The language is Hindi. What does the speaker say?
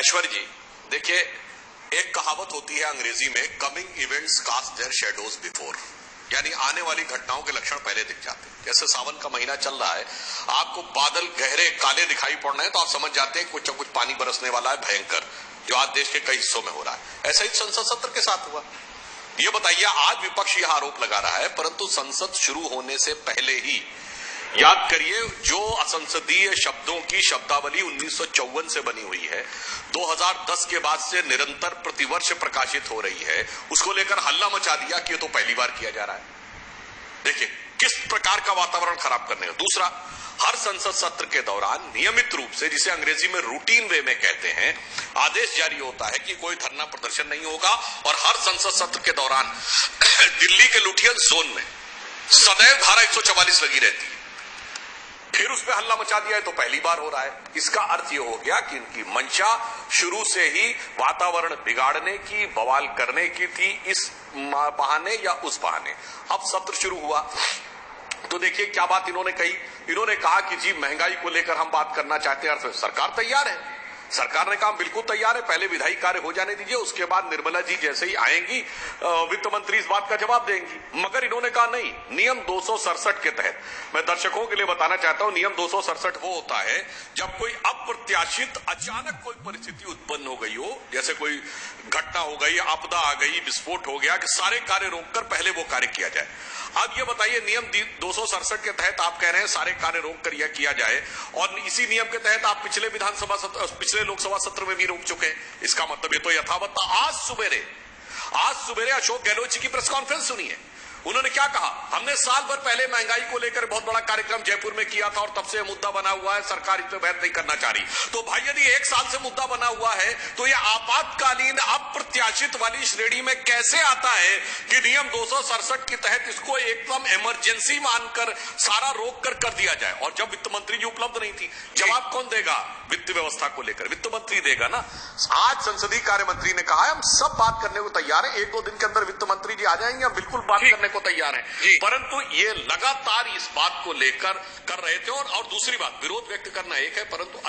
ऐश्वर्य जी, देखिए, एक कहावत होती है अंग्रेजी में, coming events cast their shadows before, यानी आने वाली घटनाओं के लक्षण पहले दिख जाते हैं। जैसे सावन का महीना चल रहा है, आपको बादल गहरे काले दिखाई पड़ रहे हैं तो आप समझ जाते हैं कुछ न कुछ पानी बरसने वाला है भयंकर, जो आज देश के कई हिस्सों में हो रहा है। ऐसा ही संसद सत्र के साथ हुआ। ये बताइए, आज विपक्ष यह आरोप लगा रहा है, परंतु संसद शुरू होने से पहले ही याद करिए, जो असंसदीय शब्दों की शब्दावली 1954 से बनी हुई है, 2010 के बाद से निरंतर प्रतिवर्ष प्रकाशित हो रही है, उसको लेकर हल्ला मचा दिया कि ये तो पहली बार किया जा रहा है। देखिए किस प्रकार का वातावरण खराब करने का। दूसरा, हर संसद सत्र के दौरान नियमित रूप से, जिसे अंग्रेजी में रूटीन वे में कहते हैं, आदेश जारी होता है कि कोई धरना प्रदर्शन नहीं होगा। और हर संसद सत्र के दौरान दिल्ली के लुटियन जोन में सदैव धारा 144 लगी रहती है। फिर उस पर हल्ला मचा दिया है तो पहली बार हो रहा है। इसका अर्थ यह हो गया कि इनकी मंशा शुरू से ही वातावरण बिगाड़ने की, बवाल करने की थी, इस बहाने या उस बहाने। अब सत्र शुरू हुआ तो देखिए क्या बात इन्होंने कही। इन्होंने कहा कि जी महंगाई को लेकर हम बात करना चाहते हैं और सरकार तैयार है। सरकार ने कहा बिल्कुल तैयार है, पहले विधायी कार्य हो जाने दीजिए, उसके बाद निर्मला जी जैसे ही आएंगी वित्त मंत्री इस बात का जवाब देंगी। मगर इन्होंने कहा नहीं, नियम 267 के तहत, मैं दर्शकों के लिए बताना चाहता हूं, नियम 267 वो होता है जब कोई अप्रत्याशित अचानक कोई परिस्थिति उत्पन्न हो गई हो, जैसे कोई घटना हो गई, आपदा आ गई, विस्फोट हो गया, कि सारे कार्य रोककर पहले वो कार्य किया जाए। अब ये बताइए, नियम 267 के तहत आप कह रहे हैं सारे कार्य रोककर यह किया जाए, और इसी नियम के तहत आप पिछले लोकसभा सत्र में भी रोक चुके हैं। इसका मतलब ये तो यथावत था। आज सुबेरे अशोक गहलोत जी की प्रेस कॉन्फ्रेंस सुनी है। उन्होंने क्या कहा, हमने साल भर पहले महंगाई को लेकर बहुत बड़ा कार्यक्रम जयपुर में किया था और तब से मुद्दा बना हुआ है, सरकार इस पर बहस नहीं करना चाह रही। तो भाई यदि एक साल से मुद्दा बना हुआ है तो यह आपातकालीन अप्रत्याशित वाली श्रेणी में कैसे आता है कि नियम 267 के तहत इसको एकदम इमरजेंसी मानकर सारा रोक कर दिया जाए। और जब वित्त मंत्री जी उपलब्ध नहीं थी, जवाब कौन देगा? वित्त व्यवस्था को लेकर वित्त मंत्री देगा ना। आज संसदीय कार्य मंत्री ने कहा है हम सब बात करने को तैयार है, 1-2 दिन के अंदर वित्त मंत्री जी आ जाएंगे, हम बिल्कुल बात करने को तैयार है। परंतु ये लगातार इस बात को लेकर कर रहे थे। और दूसरी बात, विरोध व्यक्त करना एक है, परंतु